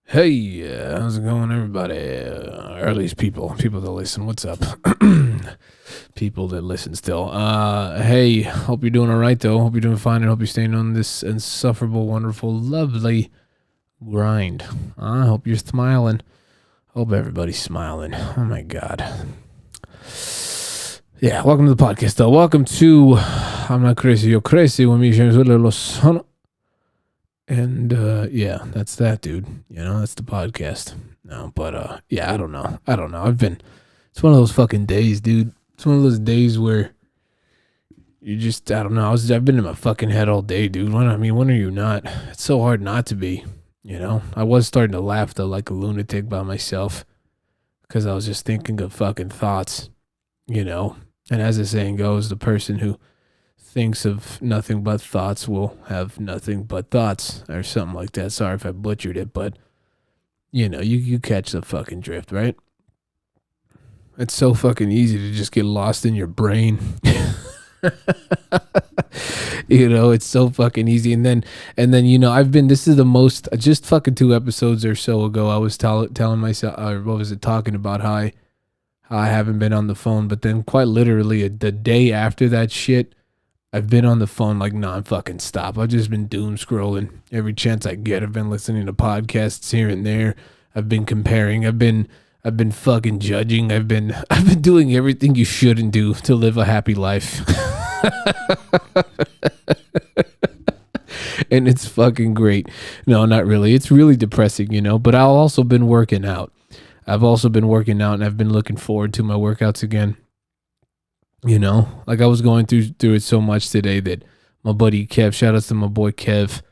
Hey, how's it going, everybody? Or at least people that listen. What's up? People that listen still. Hey, hope you're doing all right, though. Hope you're doing fine, and hope you're staying on this insufferable, wonderful, lovely grind. I hope you're smiling. Hope everybody's smiling. Oh my God. Yeah, welcome to the podcast, though. Welcome to I'm Not Crazy, You're Crazy with me, James Los. And yeah, that's that, dude. That's the podcast. No, but yeah, I don't know. It's one of those fucking days, dude. It's one of those days where you just, I don't know. I've been in my fucking head all day, dude. When are you not? It's so hard not to be, I was starting to laugh though, like a lunatic by myself because I was just thinking of fucking thoughts, And as the saying goes, the person who thinks of nothing but thoughts will have nothing but thoughts or something like that. Sorry if I butchered it, but you catch the fucking drift, right? It's so fucking easy to just get lost in your brain. It's so fucking easy. And then, this is the most, just fucking 2 episodes or so ago, I was telling myself, or what was it, talking about how I haven't been on the phone, but then quite literally the day after that shit, I've been on the phone like non-fucking stop. I've just been doom scrolling every chance I get. I've been listening to podcasts here and there. I've been comparing. I've been fucking judging. I've been doing everything you shouldn't do to live a happy life. And it's fucking great. No, not really. It's really depressing, but I've also been working out. And I've been looking forward to my workouts again. Like I was going through it so much today that my buddy Kev, shout out to my boy Kev.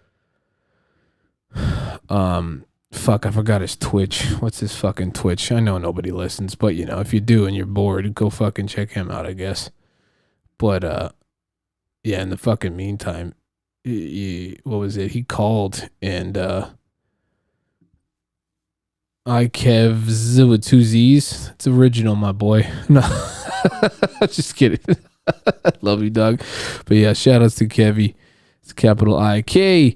Fuck, I forgot his Twitch. What's his fucking Twitch? I know nobody listens, but if you do and you're bored, go fucking check him out, I guess. But yeah, in the fucking meantime, what was it? He called and I Kev with 2 Z's. It's original, my boy. No. Just kidding. Love you, dog. But yeah, shout outs to Kevy. It's capital I-K,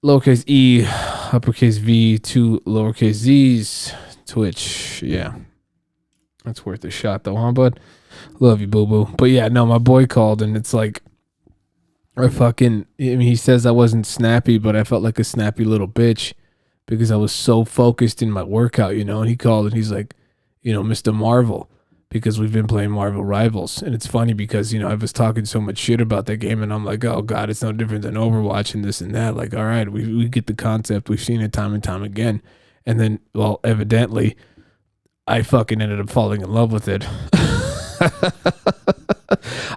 lowercase e, uppercase V, 2 lowercase z's. Twitch. Yeah. That's worth a shot though, huh, bud? Love you, boo-boo. But yeah, no, my boy called and it's like, he says I wasn't snappy, but I felt like a snappy little bitch because I was so focused in my workout, and he called and he's like, Mr. Marvel, because we've been playing Marvel Rivals. And it's funny because, I was talking so much shit about that game and I'm like, oh God, it's no different than Overwatch and this and that. Like, all right, we get the concept. We've seen it time and time again. And then, well, evidently, I fucking ended up falling in love with it.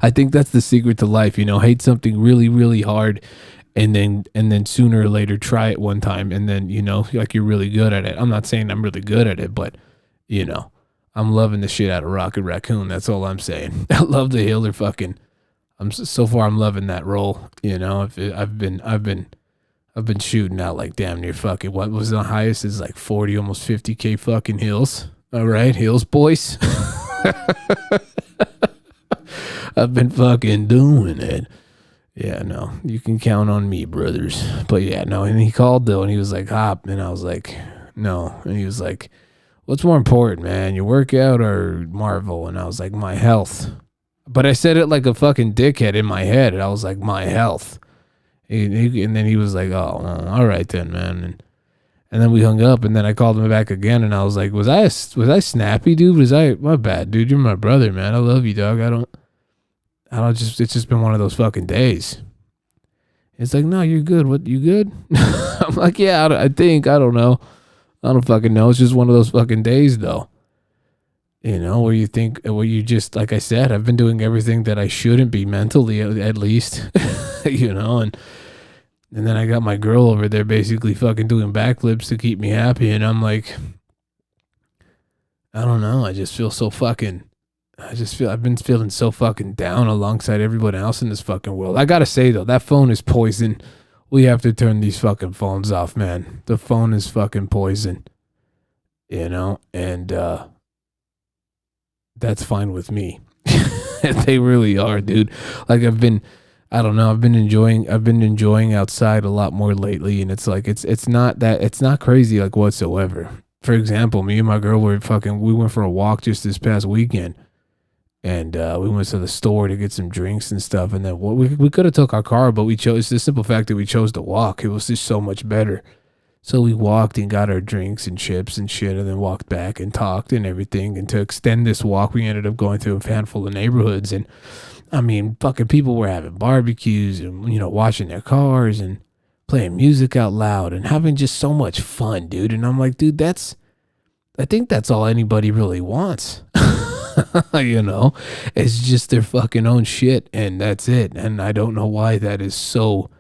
I think that's the secret to life, hate something really, really hard and then sooner or later try it one time and then, like you're really good at it. I'm not saying I'm really good at it, but, I'm loving the shit out of Rocket Raccoon. That's all I'm saying. I love the Hitler fucking. I'm loving that role. I've been shooting out like damn near fucking. What was the highest? Is like 40, almost 50K fucking hills. All right, hills boys. I've been fucking doing it. Yeah, no, you can count on me, brothers. But yeah, no, and he called though, and he was like, hop, and I was like, no, and he was like, what's more important, man, your workout or Marvel? And I was like, my health. But I said it like a fucking dickhead in my head, and I was like, my health. And then he was like, oh, well, all right then, man. And then we hung up, and then I called him back again, and I was like, was I snappy, dude? My bad, dude? You're my brother, man. I love you, dog. It's just been one of those fucking days. It's like, no, you're good. What, you good? I'm like, yeah, I don't know. I don't fucking know. It's just one of those fucking days, though. Where you just, like I said, I've been doing everything that I shouldn't be mentally, at least, and then I got my girl over there basically fucking doing backflips to keep me happy. And I'm like, I don't know. I just feel so fucking, I've been feeling so fucking down alongside everybody else in this fucking world. I gotta say, though, that phone is poison. We have to turn these fucking phones off, man. The phone is fucking poison. And that's fine with me. They really are, dude. Like I've been I don't know. I've been enjoying outside a lot more lately, and it's like it's not crazy like whatsoever. For example, me and my girl we went for a walk just this past weekend, and we went to the store to get some drinks and stuff, and then we could have took our car, but we chose the simple fact that we chose to walk. It was just so much better. So we walked and got our drinks and chips and shit, and then walked back and talked and everything. And to extend this walk, we ended up going through a handful of neighborhoods. And I mean, fucking people were having barbecues and, washing their cars and playing music out loud and having just so much fun, dude. And I'm like, dude, I think that's all anybody really wants. It's just their fucking own shit. And that's it. And I don't know why that is so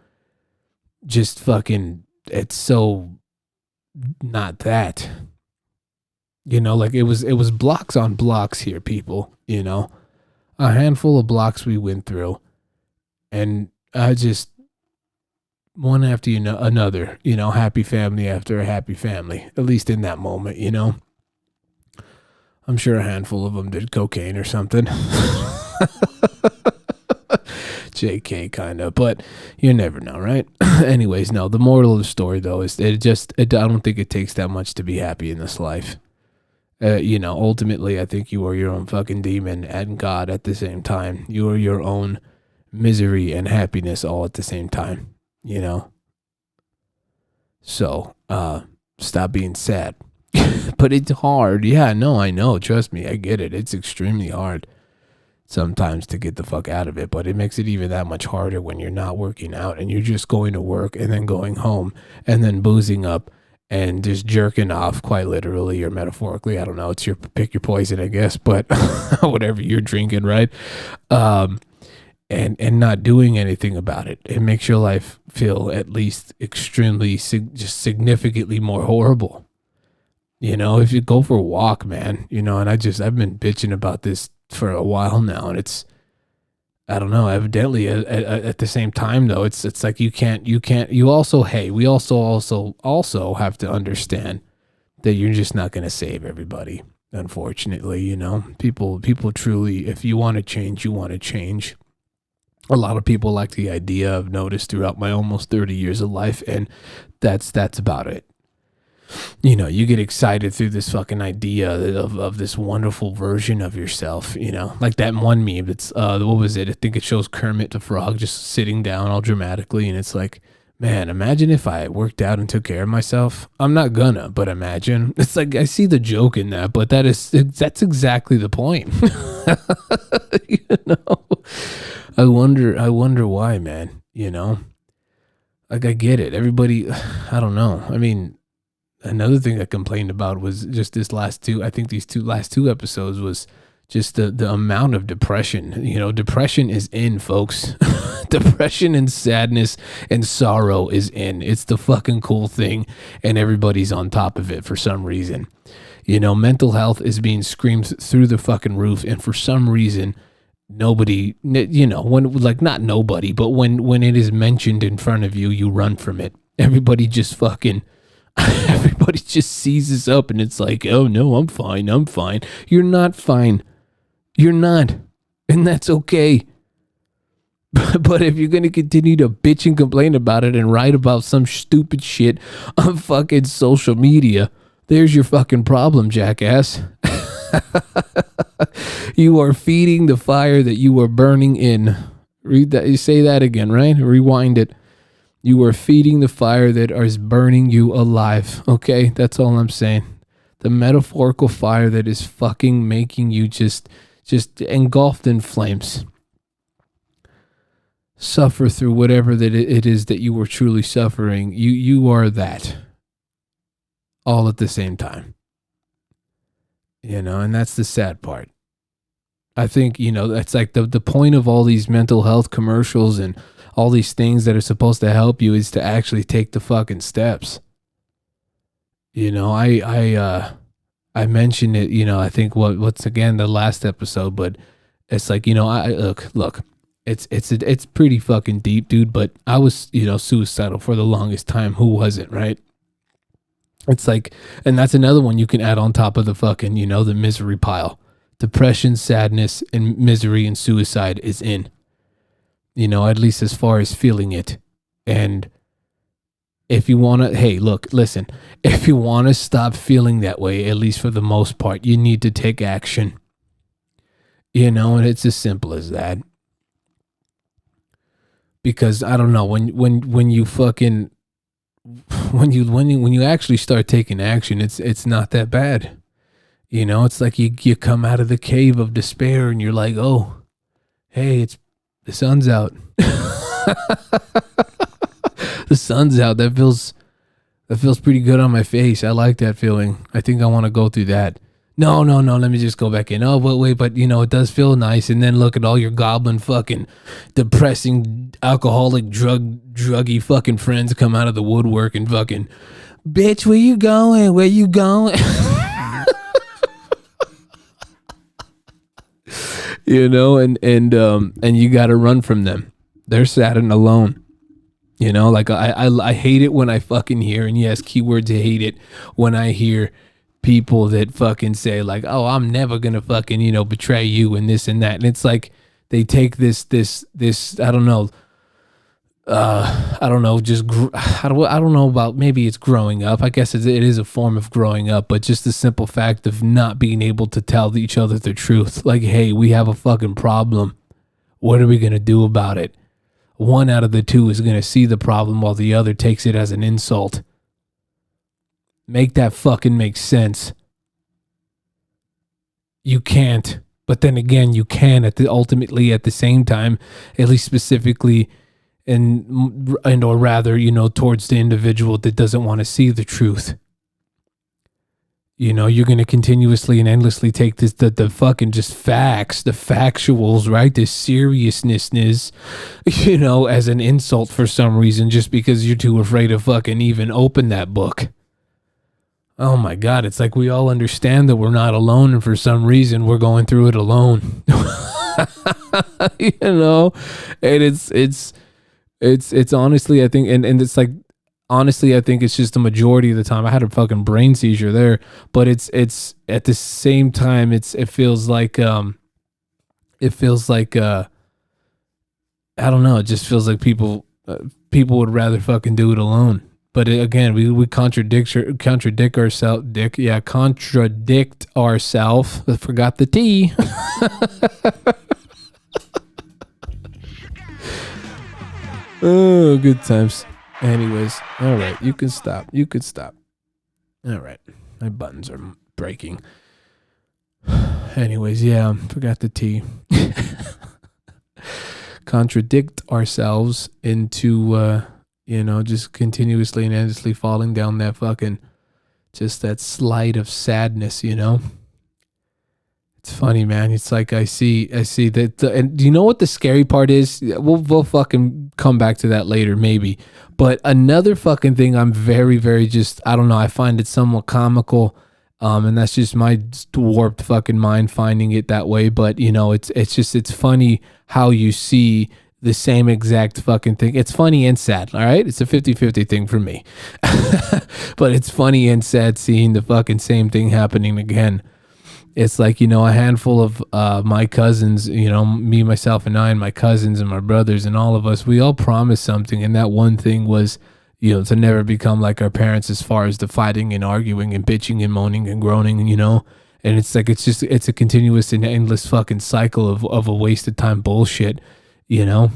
just fucking, it's so not that, like it was blocks on blocks here, people, a handful of blocks we went through, and I just one after another, happy family after a happy family, at least in that moment. I'm sure a handful of them did cocaine or something. JK kind of, but you never know, right? Anyways, no, the moral of the story though is I don't think it takes that much to be happy in this life. Ultimately I think you are your own fucking demon and God at the same time. You are your own misery and happiness all at the same time, So, stop being sad. But it's hard. Yeah, no, I know. Trust me, I get it. It's extremely hard sometimes to get the fuck out of it, but it makes it even that much harder when you're not working out and you're just going to work and then going home and then boozing up and just jerking off, quite literally or metaphorically. I don't know. It's pick your poison, I guess, but whatever you're drinking, right? And not doing anything about it. It makes your life feel at least extremely, just significantly more horrible. If you go for a walk, man, and I've been bitching about this for a while now, and I don't know, evidently at the same time though, it's like we also have to understand that you're just not going to save everybody. Unfortunately, people truly, if you want to change, you want to change. A lot of people like the idea I've noticed throughout my almost 30 years of life, and that's about it. You get excited through this fucking idea of this wonderful version of yourself, like that one meme that's, what was it? I think it shows Kermit the Frog just sitting down all dramatically. And it's like, man, imagine if I worked out and took care of myself. I'm not gonna, but imagine. It's like, I see the joke in that, but that's exactly the point. I wonder why, man, like I get it. Everybody, I don't know. I mean, another thing I complained about was just these last two episodes was just the amount of depression. Depression is in, folks. Depression and sadness and sorrow is in. It's the fucking cool thing, and everybody's on top of it for some reason. Mental health is being screamed through the fucking roof, and for some reason, nobody, when, like, not nobody, but when it is mentioned in front of you, you run from it. Everybody just seizes up, and it's like, oh no, I'm fine. You're not fine. You're not. And that's okay. But if you're going to continue to bitch and complain about it and write about some stupid shit on fucking social media, there's your fucking problem, jackass. You are feeding the fire that you are burning in. Read that. You say that again, right? Rewind it. You are feeding the fire that is burning you alive. Okay? That's all I'm saying. The metaphorical fire that is fucking making you just engulfed in flames. Suffer through whatever that it is that you were truly suffering. You are that. All at the same time. And that's the sad part. I think, that's like the point of all these mental health commercials and all these things that are supposed to help you is to actually take the fucking steps. I mentioned it, I think what's again the last episode, but it's like, I look, it's pretty fucking deep, dude, but I was, suicidal for the longest time. Who wasn't, right? It's like, and that's another one you can add on top of the fucking, the misery pile. Depression, sadness, and misery and suicide is in. at least as far as feeling it. And if you want to, hey, look, listen, if you want to stop feeling that way, at least for the most part, you need to take action. And it's as simple as that. Because I don't know, when you fucking when you actually start taking action, it's not that bad. It's like you come out of the cave of despair and you're like, oh, hey, the sun's out. The sun's out. That feels pretty good on my face. I like that feeling. I think I want to go through that. No. Let me just go back in. Oh, wait, but it does feel nice. And then look at all your goblin fucking depressing, alcoholic, druggy fucking friends come out of the woodwork and fucking, bitch, where you going? Where you going? And you got to run from them. They're sad and alone. Like I hate it when I fucking hear, and yes, keywords, I hate it when I hear people that fucking say like, oh, I'm never gonna fucking, betray you and this and that. And it's like they take this, I don't know, just, I don't know about, maybe it's growing up. I guess it is a form of growing up, but just the simple fact of not being able to tell each other the truth. Like, hey, we have a fucking problem. What are we gonna do about it? One out of the two is going to see the problem while the other takes it as an insult. Make that fucking make sense. You can't. But then again, you can ultimately at the same time, at least specifically, and or rather, towards the individual that doesn't want to see the truth. You're going to continuously and endlessly take the fucking just facts, the factuals, right? The seriousness, as an insult for some reason, just because you're too afraid to fucking even open that book. Oh my God. It's like we all understand that we're not alone. And for some reason we're going through it alone, and it's honestly, I think, and it's like, honestly, I think it's just the majority of the time. I had a fucking brain seizure there, but it's at the same time, it feels like, I don't know. It just feels like people would rather fucking do it alone. But again, we contradict ourselves, Dick. Yeah, contradict ourselves. I forgot the T. Oh, good times. Anyways, all right, you can stop. All right, my buttons are breaking. Anyways, yeah, forgot the T. Contradict ourselves into, just continuously and endlessly falling down that fucking, just that slide of sadness, It's funny, man. It's like I see that, and do you know what the scary part is? We'll fucking come back to that later, maybe. But another fucking thing, I'm very, very just, I don't know. I find it somewhat comical, and that's just my warped fucking mind finding it that way. But it's funny how you see the same exact fucking thing. It's funny and sad. All right, it's a 50-50 thing for me, but it's funny and sad seeing the fucking same thing happening again. It's like, a handful of my cousins, me, myself, and I, and my cousins and my brothers and all of us, we all promised something. And that one thing was, to never become like our parents as far as the fighting and arguing and bitching and moaning and groaning, And it's like, it's a continuous and endless fucking cycle of a wasted time bullshit, I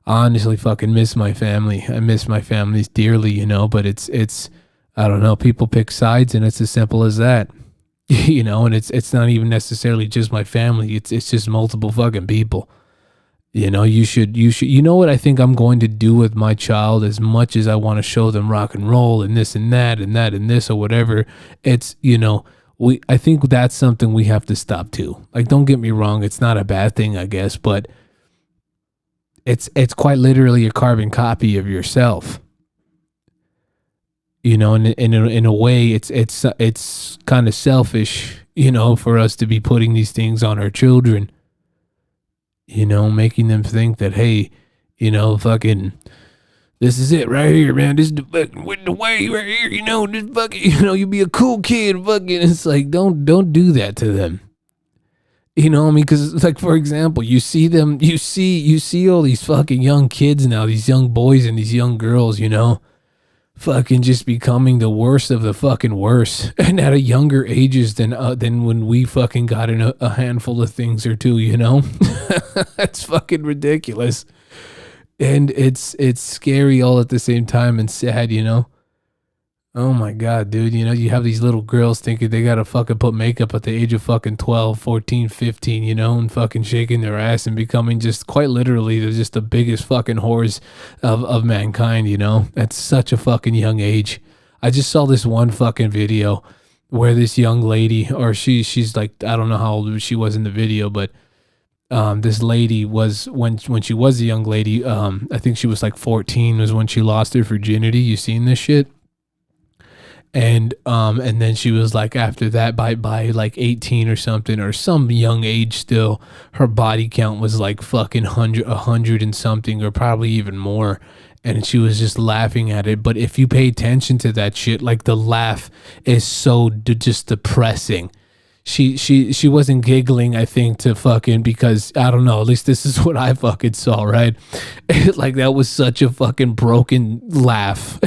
honestly fucking miss my family. I miss my families dearly, but it's, I don't know, people pick sides and it's as simple as that. And it's not even necessarily just my family. It's just multiple fucking people. You should, what I think I'm going to do with my child, as much as I want to show them rock and roll and this and that and that and this or whatever. It's, I think that's something we have to stop too. Like, don't get me wrong. It's not a bad thing, I guess, but it's quite literally a carbon copy of yourself. In a way, it's kind of selfish, for us to be putting these things on our children, making them think that, hey, fucking, this is it right here, man. This is the fucking way right here, this fucking, you be a cool kid, fucking. It's like, don't do that to them. You know, I mean, because like for example, you see all these fucking young kids now, these young boys and these young girls, you know, fucking just becoming the worst of the fucking worst, and at a younger ages than when we fucking got in a handful of things or two, you know. That's fucking ridiculous, and it's scary all at the same time and sad, you know. Oh my God, dude. You know, you have these little girls thinking they gotta fucking put makeup at the age of fucking 12, 14, 15, you know, and fucking shaking their ass and becoming just quite literally just the biggest fucking whores of mankind, you know. At such a fucking young age. I just saw this one fucking video where this young lady, or she's like, I don't know how old she was in the video, but this lady was when she was a young lady, I think she was like 14 was when she lost her virginity. You seen this shit? And then she was like, after that, by like 18 or something, or some young age still, her body count was like fucking 100 and something, or probably even more. And she was just laughing at it. But if you pay attention to that shit, like the laugh is so just depressing. She wasn't giggling, I think, to fucking, because I don't know, at least this is what I fucking saw, right? Like that was such a fucking broken laugh.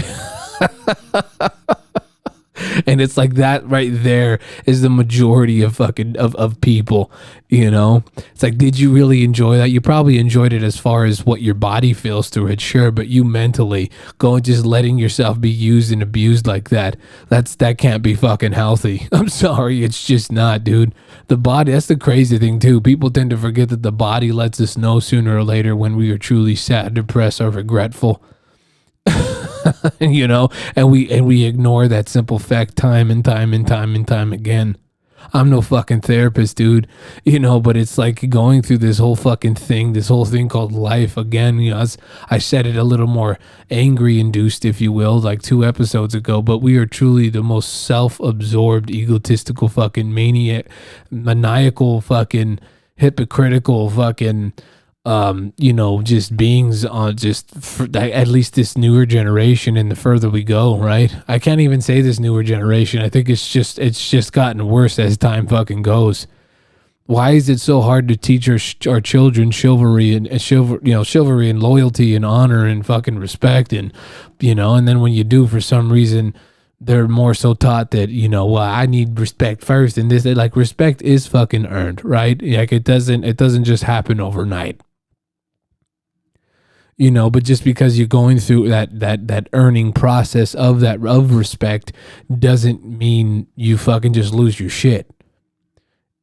And it's like that right there is the majority of fucking of people, you know. It's like, did you really enjoy that? You probably enjoyed it as far as what your body feels through it, sure, but you mentally going just letting yourself be used and abused like that, that can't be fucking healthy. I'm sorry, it's just not, dude. The body, that's the crazy thing too. People tend to forget that the body lets us know sooner or later when we are truly sad, depressed, or regretful. You know, and we ignore that simple fact time and time again. I'm no fucking therapist, dude, you know, but it's like going through this whole fucking thing, this whole thing called life again. You know, I said it a little more angry induced, if you will, like 2 episodes ago, but we are truly the most self-absorbed, egotistical fucking maniacal fucking hypocritical fucking you know, just beings on at least this newer generation, and the further we go, right? I can't even say this newer generation. I think it's just gotten worse as time fucking goes. Why is it so hard to teach our children chivalry and chivalry and loyalty and honor and fucking respect, and you know, and then when you do, for some reason they're more so taught that, you know, well, I need respect first, and this, like, respect is fucking earned, right? Like it doesn't just happen overnight. You know, but just because you're going through that earning process of respect doesn't mean you fucking just lose your shit.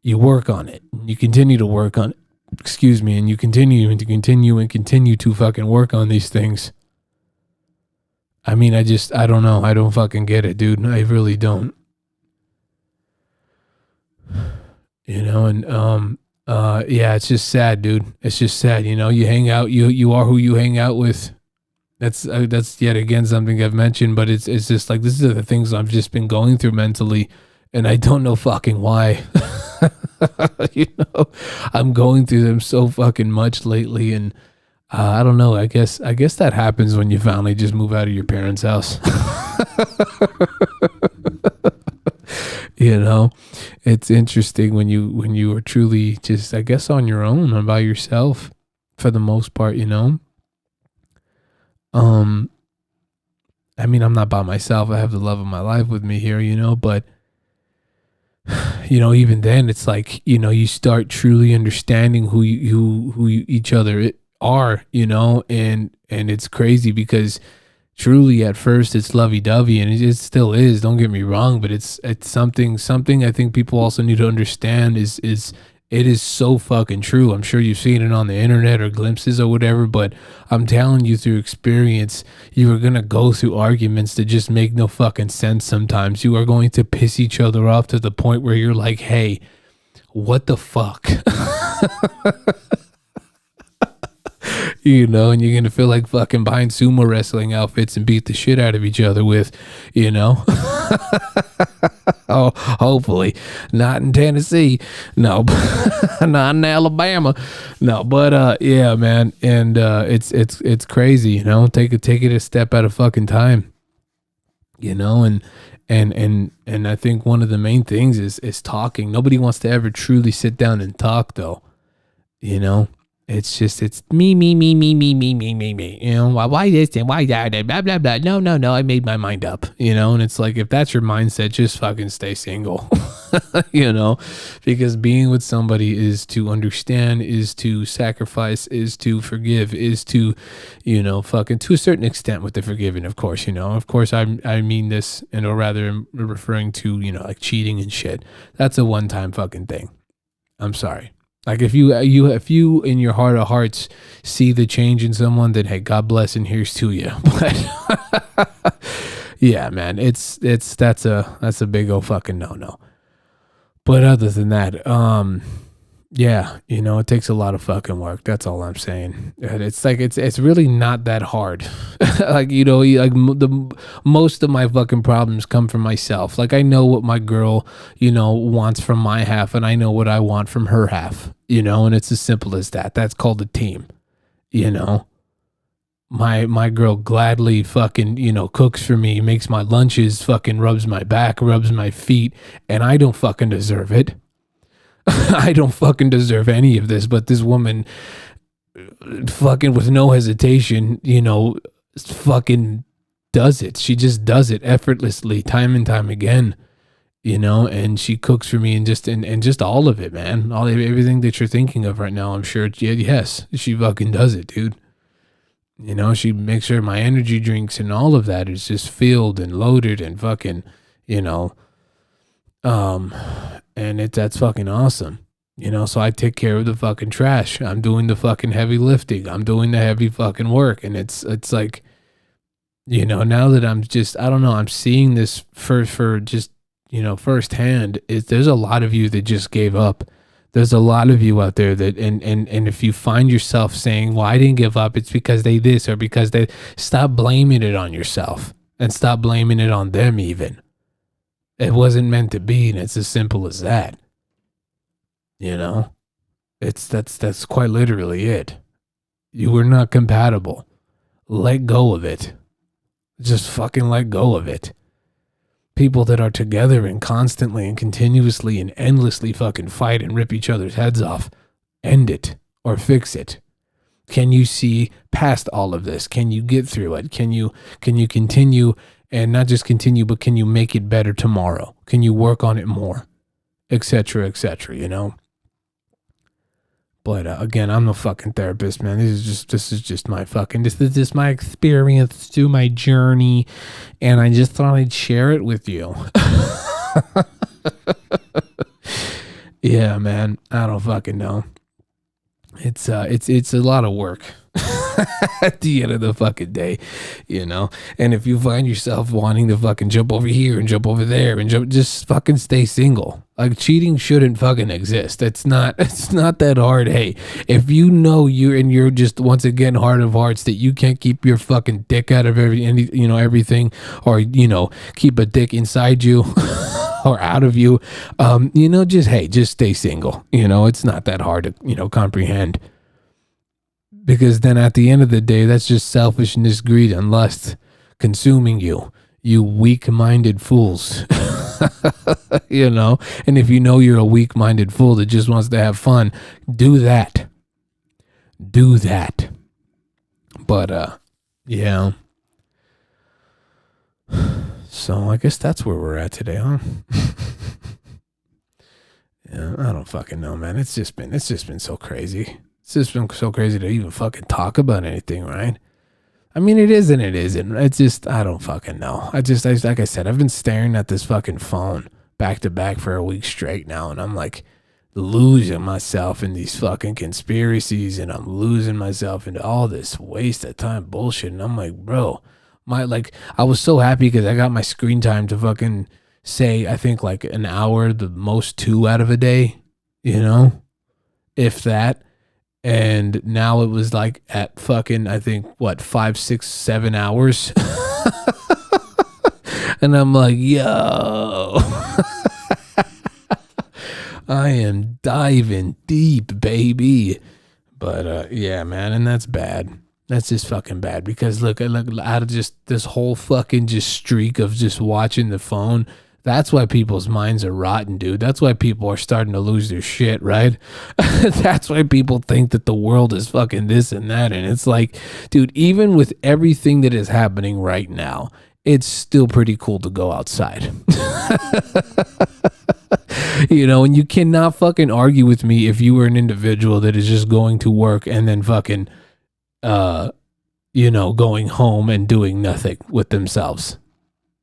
You work on it. You continue to work on it. Excuse me, and you continue to fucking work on these things. I mean, I don't know. I don't fucking get it, dude. I really don't. You know, and yeah, it's just sad, dude. It's just sad. You know, you hang out, you are who you hang out with. That's yet again something I've mentioned, but it's just like, this is the things I've just been going through mentally, and I don't know fucking why. You know, I'm going through them so fucking much lately, and I don't know. I guess that happens when you finally just move out of your parents' house. You know, it's interesting when you are truly just, I guess, on your own and by yourself for the most part, you know. I mean, I'm not by myself. I have the love of my life with me here, you know, but you know, even then it's like, you know, you start truly understanding who each other are, you know, and it's crazy because truly at first it's lovey-dovey, and it still is, don't get me wrong, but it's something I think people also need to understand is it is so fucking true. I'm sure you've seen it on the internet or glimpses or whatever, but I'm telling you through experience, you are going to go through arguments that just make no fucking sense sometimes. You are going to piss each other off to the point where you're like, hey, what the fuck? You know, and you're going to feel like fucking buying sumo wrestling outfits and beat the shit out of each other with, you know. Oh, hopefully not in Tennessee. No, not in Alabama. No, but yeah, man. And it's crazy, you know, take it a step at a fucking time, you know, And I think one of the main things is talking. Nobody wants to ever truly sit down and talk, though. You know, it's me. You know, why this and why that and blah blah blah. No, I made my mind up. You know, and it's like, if that's your mindset, just fucking stay single. You know, because being with somebody is to understand, is to sacrifice, is to forgive, is to, you know, fucking to a certain extent with the forgiving, of course. You know, of course, I mean this, and or rather, I'm referring to, you know, like cheating and shit. That's a one time fucking thing. I'm sorry. Like, if you in your heart of hearts see the change in someone, then hey, God bless and here's to you. But yeah, man, that's a big old fucking no. But other than that, yeah, you know, it takes a lot of fucking work. That's all I'm saying. And it's like, it's really not that hard. Like, you know, most of my fucking problems come from myself. Like, I know what my girl, you know, wants from my half, and I know what I want from her half, you know, and it's as simple as that. That's called a team, you know. My girl gladly fucking, you know, cooks for me, makes my lunches, fucking rubs my back, rubs my feet, and I don't fucking deserve it. I don't fucking deserve any of this, but this woman fucking with no hesitation, you know, fucking does it. She just does it effortlessly time and time again, you know, and she cooks for me, and just all of it, man. Everything that you're thinking of right now, I'm sure, yes, she fucking does it, dude. You know, she makes sure my energy drinks and all of that is just filled and loaded and fucking, you know, and that's fucking awesome. You know, so I take care of the fucking trash. I'm doing the fucking heavy lifting. I'm doing the heavy fucking work. And it's like, you know, now that I don't know, I'm seeing this for just, you know, firsthand, there's a lot of you that just gave up. There's a lot of you out there that, and if you find yourself saying, well, I didn't give up, it's because they this or because they, stop blaming it on yourself and stop blaming it on them even. It wasn't meant to be, and it's as simple as that. You know? That's quite literally it. You were not compatible. Let go of it. Just fucking let go of it. People that are together and constantly and continuously and endlessly fucking fight and rip each other's heads off, end it or fix it. Can you see past all of this? Can you get through it? Can you continue, and not just continue, but can you make it better tomorrow? Can you work on it more? Etc., you know? But again, I'm no fucking therapist, man. This is just my experience through my journey, and I just thought I'd share it with you. Yeah, man. I don't fucking know. It's a lot of work at the end of the fucking day, you know. And if you find yourself wanting to fucking jump over here and jump over there and just fucking stay single. Like, cheating shouldn't fucking exist. It's not that hard. Hey, if you know you're just, once again, heart of hearts, that you can't keep your fucking dick out of everything, or, you know, keep a dick inside you or out of you, you know, just stay single. You know, it's not that hard to, you know, comprehend. Because then at the end of the day, that's just selfishness, greed, and lust consuming you weak-minded fools. You know, and if you know you're a weak-minded fool that just wants to have fun, do that. But yeah. So I guess that's where we're at today, huh? Yeah, I don't fucking know, man. It's just been so crazy. It's just been so crazy to even fucking talk about anything, right? I mean, it is and it isn't. It's just, I don't fucking know. Like I said, I've been staring at this fucking phone back to back for a week straight now, and I'm like losing myself in these fucking conspiracies, and I'm losing myself into all this waste of time bullshit. And I'm like, bro, I was so happy because I got my screen time to fucking say, I think like an hour, the most 2 out of a day, you know, if that. And now it was like at fucking, I think, 5, 6, 7 hours. And I'm like, yo, I am diving deep, baby. But yeah, man, and that's bad. That's just fucking bad because look, out of just this whole fucking just streak of just watching the phone, that's why people's minds are rotten, dude. That's why people are starting to lose their shit, right? That's why people think that the world is fucking this and that. And it's like, dude, even with everything that is happening right now, it's still pretty cool to go outside. And you cannot fucking argue with me if you were an individual that is just going to work and then fucking going home and doing nothing with themselves.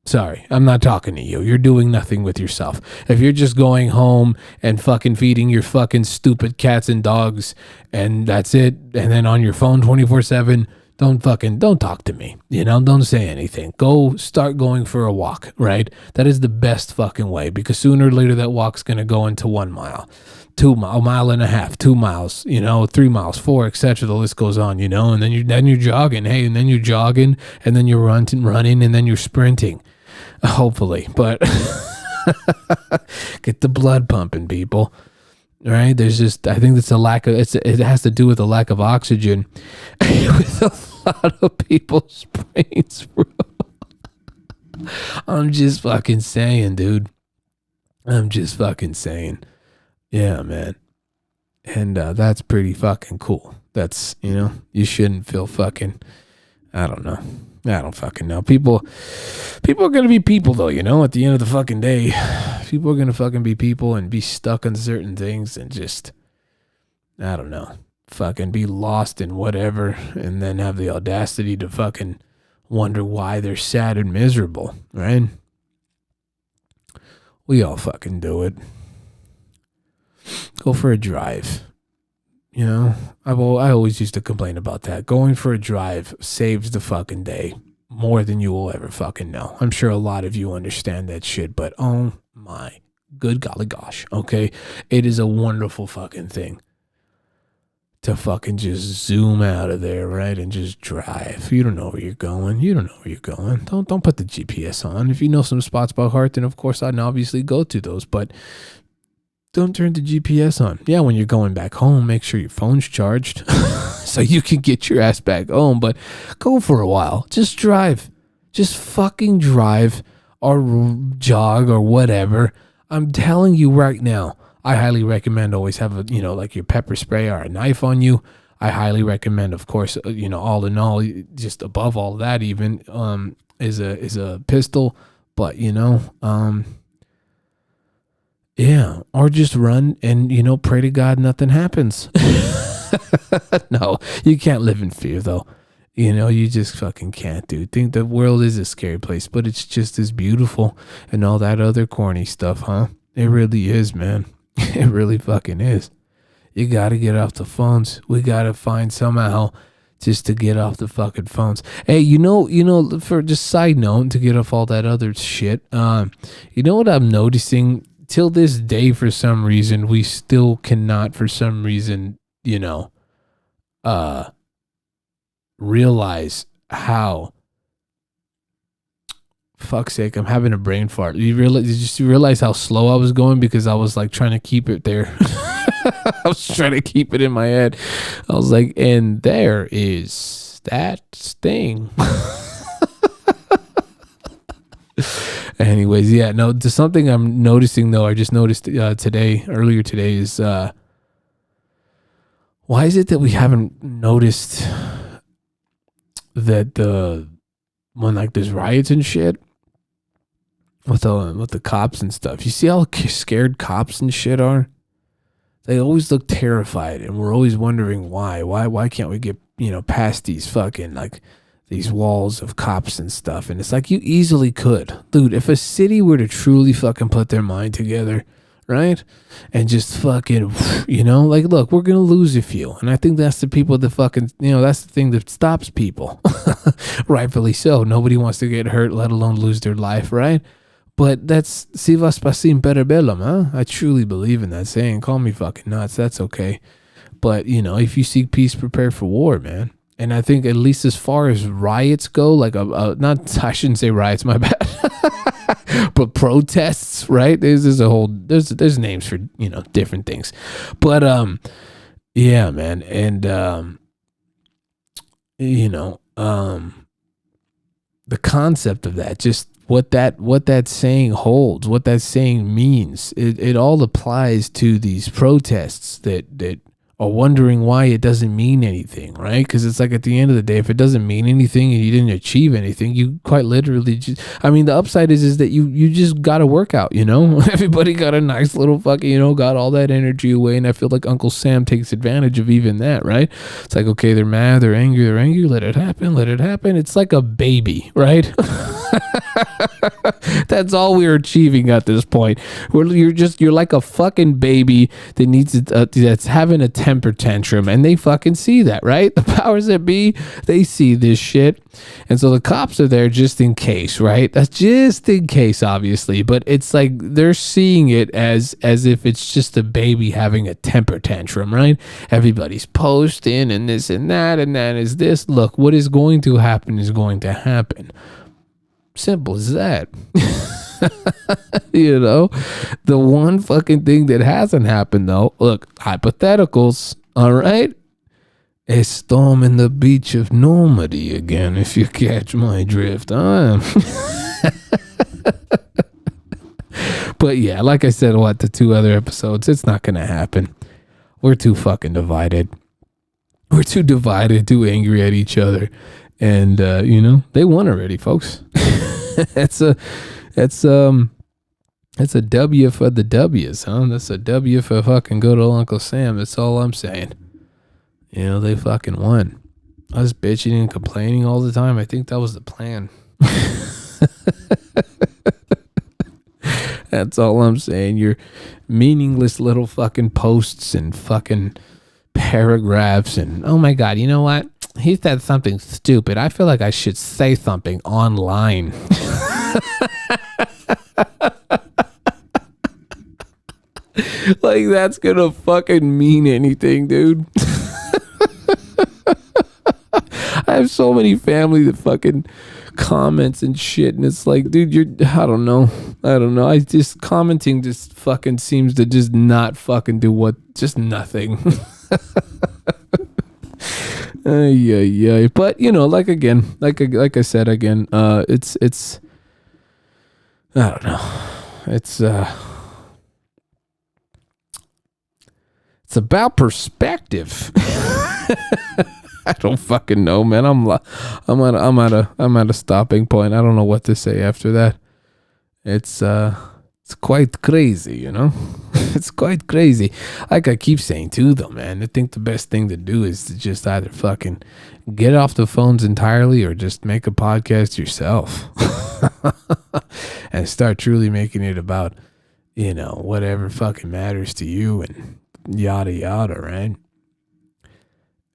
Sorry, I'm not talking to you. You're doing nothing with yourself. If you're just going home and fucking feeding your fucking stupid cats and dogs and that's it, and then on your phone 24/7, don't talk to me. Don't say anything. Go start going for a walk, right? That is the best fucking way because sooner or later that walk's going to go into 1 mile. 2 mile, a mile and a half, 2 miles, 3 miles, 4, etc. The list goes on, and then you're jogging, hey, and then you're jogging, and then you're running, and then you're sprinting, hopefully. But get the blood pumping, people. Right? There's just, I think it's it has to do with a lack of oxygen with a lot of people's brains, bro. I'm just fucking saying, dude. I'm just fucking saying. Yeah, man. And that's pretty fucking cool. That's, you shouldn't feel fucking, I don't know. I don't fucking know. People are going to be people though, at the end of the fucking day. People are going to fucking be people and be stuck on certain things and just, I don't know, fucking be lost in whatever and then have the audacity to fucking wonder why they're sad and miserable, right? We all fucking do it. Go for a drive. I always used to complain about that. Going for a drive saves the fucking day more than you will ever fucking know. I'm sure a lot of you understand that shit, but oh my good golly gosh, okay? It is a wonderful fucking thing to fucking just zoom out of there, right? And just drive. You don't know where you're going. Don't put the GPS on. If you know some spots by heart, then of course I'd obviously go to those, but don't turn the GPS on. Yeah, when you're going back home, make sure your phone's charged so you can get your ass back home. But go for a while. Just drive. Just fucking drive or jog or whatever. I'm telling you right now, I highly recommend always have like your pepper spray or a knife on you. I highly recommend, of course, all in all, just above all that even, is a pistol. But, yeah, or just run and, pray to God nothing happens. No, you can't live in fear, though. You just fucking can't, dude. Think the world is a scary place, but it's just as beautiful and all that other corny stuff, huh? It really is, man. It really fucking is. You got to get off the phones. We got to find somehow just to get off the fucking phones. Hey, for just side note, to get off all that other shit, you know what I'm noticing? Till this day, for some reason, we still cannot, for some reason, realize how, fuck's sake, I'm having a brain fart. Did you realize how slow I was going because I was like trying to keep it there? I was trying to keep it in my head. I was like, and there is that thing. Anyways, yeah, no, just something I'm noticing though. I just noticed earlier today is why is it that we haven't noticed that when like there's riots and shit with the cops and stuff, you see how scared cops and shit are? They always look terrified, and we're always wondering why. Why can't we get past these fucking like these walls of cops and stuff? And it's like you easily could, dude. If a city were to truly fucking put their mind together, right, and just fucking, like, look, we're gonna lose a few, and I think that's the people that fucking, that's the thing that stops people, rightfully so. Nobody wants to get hurt, let alone lose their life, right? But that's si vas pacem per bellum, huh? I truly believe in that saying. Call me fucking nuts, that's okay. But if you seek peace, prepare for war, man. And I think at least as far as riots go, like I shouldn't say riots, my bad, but protests, right? There's a whole there's names for different things, but yeah, man, and you know, the concept of that, just what that saying holds, what that saying means, it all applies to these protests that are wondering why it doesn't mean anything, right? Because it's like, at the end of the day, if it doesn't mean anything and you didn't achieve anything, you quite literally just, I mean, the upside is that you just got to work out, everybody got a nice little fucking, got all that energy away. And I feel like Uncle Sam takes advantage of even that, right? It's like, okay, they're mad, they're angry, let it happen. It's like a baby, right? That's all we're achieving at this point. You're like a fucking baby that needs that's having a temper tantrum, and they fucking see that, right? The powers that be, they see this shit, and so the cops are there just in case, right? That's just in case, obviously, but it's like they're seeing it as if it's just a baby having a temper tantrum, right? Everybody's posting and this and that is this. Look, what is going to happen is going to happen. Simple as that. The one fucking thing that hasn't happened, though, look, hypotheticals, all right? A storm in the beach of Normandy again, if you catch my drift. But yeah, like I said, the 2 other episodes, it's not going to happen. We're too fucking divided. We're too divided, too angry at each other. And, they won already, folks. That's a W for the W's, huh? That's a W for fucking good old Uncle Sam. That's all I'm saying. They fucking won. Us bitching and complaining all the time, I think that was the plan. That's all I'm saying. Your meaningless little fucking posts and fucking paragraphs and, oh my God, you know what? He said something stupid. I feel like I should say something online. Like, that's gonna fucking mean anything, dude. I have so many family that fucking comments and shit, and it's like, dude, I don't know. I just, commenting just fucking seems to just not fucking do just nothing. Yeah. But like I said again, it's I don't know. It's about perspective. I don't fucking know, man. I'm at a stopping point. I don't know what to say after that. It's quite crazy, It's quite crazy. Like I keep saying too, though, man, I think the best thing to do is to just either fucking get off the phones entirely or just make a podcast yourself and start truly making it about, whatever fucking matters to you and yada yada, right?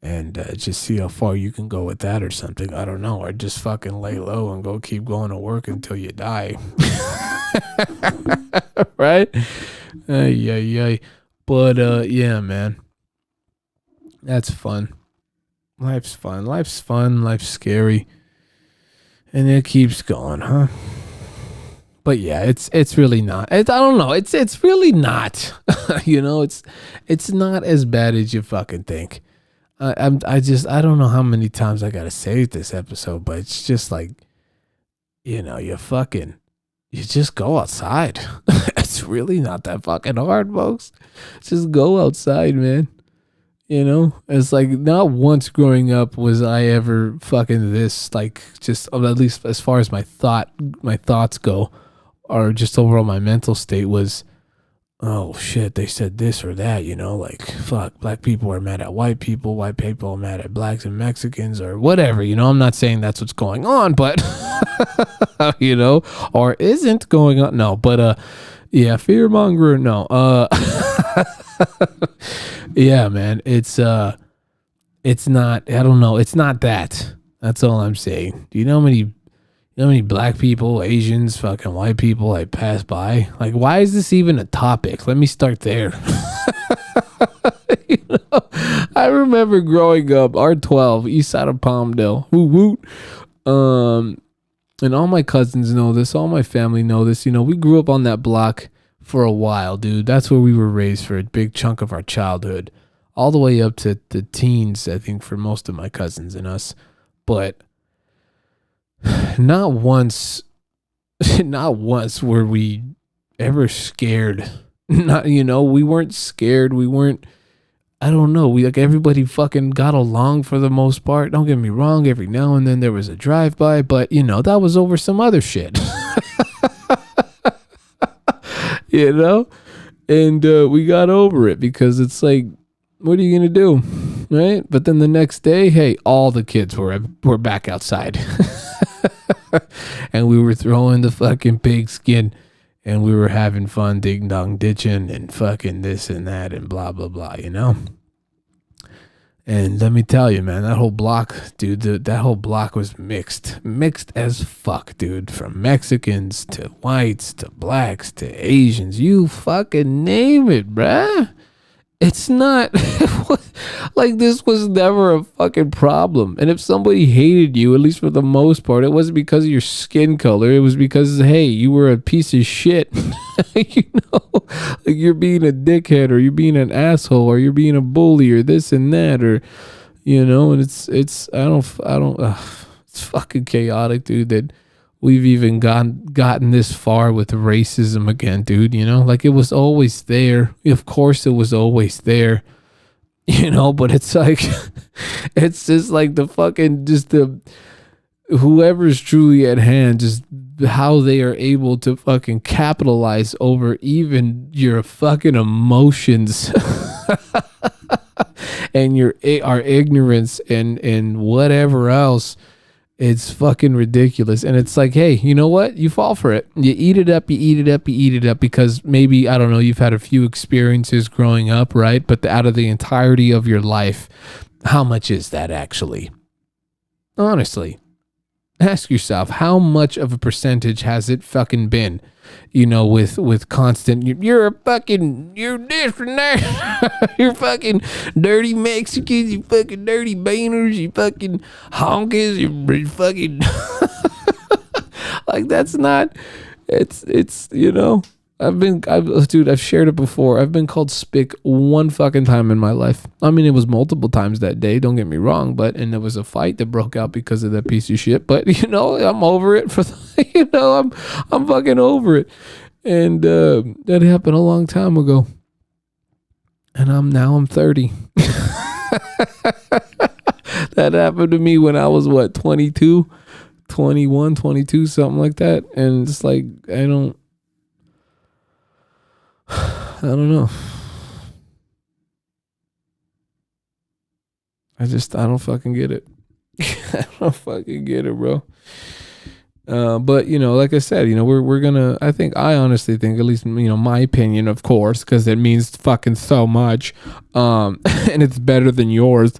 And just see how far you can go with that or something. I don't know. Or just fucking lay low and go keep going to work until you die. Right? Yeah. But yeah, man. That's fun. Life's fun. Life's scary. And it keeps going, huh? But yeah, it's really not. I don't know. It's really not. It's not as bad as you fucking think. I don't know how many times I gotta say this episode, but it's just like, you just go outside. It's really not that fucking hard, folks. Just go outside, man. It's like, not once growing up was I ever fucking this, like, just, at least as far as my thoughts go, or just overall my mental state was, oh shit, they said this or that, like, fuck, black people are mad at white people are mad at blacks and Mexicans or whatever, I'm not saying that's what's going on, but, or isn't going on, no, but, yeah, fear-monger, no, yeah, man, it's not, I don't know, it's not that, that's all I'm saying. Do you know how many black people, Asians, fucking white people I pass by? Like, why is this even a topic? Let me start there. I remember growing up, R12, east side of Palmdale. Woot woot. And all my cousins know this, all my family know this. We grew up on that block for a while, dude. That's where we were raised for a big chunk of our childhood. All the way up to the teens, I think, for most of my cousins and us. but not once not once were we ever scared. Not, we weren't scared. We weren't, I don't know. We, like, everybody fucking got along for the most part. Don't get me wrong. Every now and then there was a drive-by, but that was over some other shit. And we got over it because it's like, what are you going to do? Right? But then the next day, hey, all the kids were back outside. And we were throwing the fucking pigskin, and we were having fun ding dong ditching and fucking this and that and blah blah blah, And let me tell you, man, that whole block, dude, that whole block was mixed as fuck, dude. From Mexicans to whites to blacks to Asians, you fucking name it, bruh. It's not like this was never a fucking problem. And if somebody hated you, at least for the most part, it wasn't because of your skin color. It was because, hey, you were a piece of shit. Like you're being a dickhead, or you're being an asshole, or you're being a bully, or this and that, or and it's fucking chaotic, dude, that we've even gotten this far with racism again, dude. Like, it was always there. Of course it was always there, but it's like, it's just like the fucking, just the, whoever's truly at hand, just how they are able to fucking capitalize over even your fucking emotions and our ignorance and whatever else. It's fucking ridiculous. And it's like, hey, you know what? You fall for it. You eat it up, because maybe, I don't know, you've had a few experiences growing up, right? But out of the entirety of your life, how much is that actually? Honestly, ask yourself, how much of a percentage has it fucking been? With constant, you're this and that. You're fucking dirty Mexicans, you fucking dirty Baners, you fucking honkers, you fucking like, that's not, it's I've shared it before. I've been called spick one fucking time in my life. I mean, it was multiple times that day, don't get me wrong, and there was a fight that broke out because of that piece of shit. But I'm over it I'm fucking over it. And that happened a long time ago. And I'm 30. That happened to me when I was 22, 21, 22, something like that. And it's like, I don't know. I don't fucking get it. I don't fucking get it, bro. But like I said, we're gonna, I honestly think, at least, my opinion, of course, because it means fucking so much, and it's better than yours.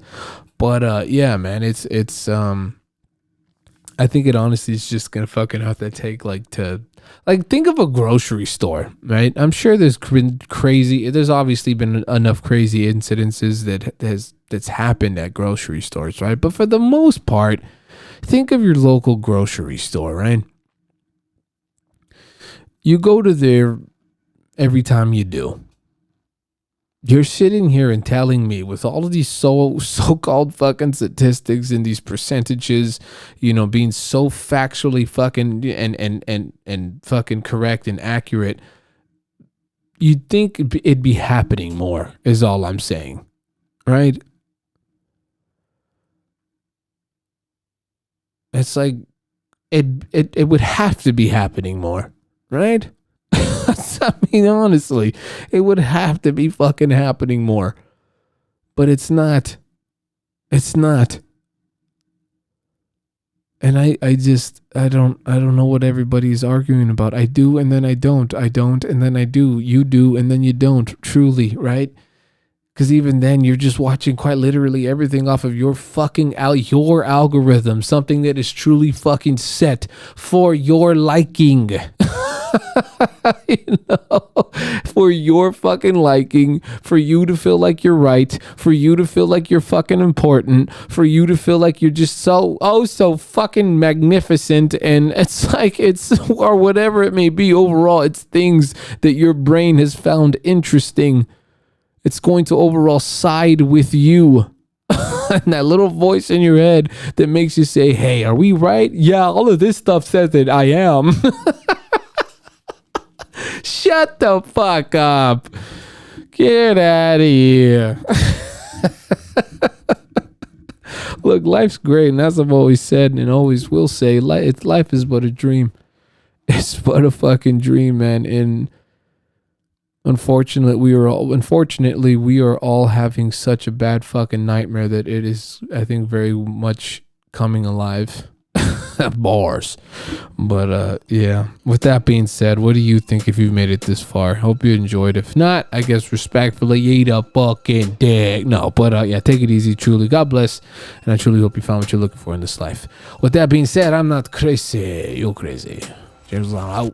But yeah, man, it's I think it honestly is just gonna fucking have to take, think of a grocery store, right? I'm sure there's obviously been enough crazy incidences that's happened at grocery stores, right? But for the most part, think of your local grocery store, right? You go to there every time you do. You're sitting here and telling me, with all of these so-called fucking statistics and these percentages, being so factually fucking and fucking correct and accurate, you'd think it'd be happening more, is all I'm saying, right? It's like, it would have to be happening more, right? I mean, honestly, it would have to be fucking happening more, but it's not. It's not. And I don't know what everybody's arguing about. I do, and then I don't. I don't, and then I do. You do, and then you don't. Truly, right? Because even then, you're just watching quite literally everything off of your fucking your algorithm, something that is truly fucking set for your liking. For your fucking liking, for you to feel like you're right, for you to feel like you're fucking important, for you to feel like you're just so fucking magnificent. And it's like, or whatever it may be, overall, it's things that your brain has found interesting. It's going to overall side with you. And that little voice in your head that makes you say, hey, are we right? Yeah, all of this stuff says that I am. Shut the fuck up. Get out of here. Look, life's great, and as I've always said and always will say, life is but a dream. It's but a fucking dream, man. And unfortunately, we are all having such a bad fucking nightmare that it is, I think, very much coming alive. Bars. But yeah, with that being said, what do you think if you've made it this far? Hope you enjoyed. If not, I guess respectfully, eat a fucking dick. No, but yeah, take it easy. Truly, God bless, and I truly hope you found what you're looking for in this life. With that being said, I'm not crazy, you're crazy. Cheers, out.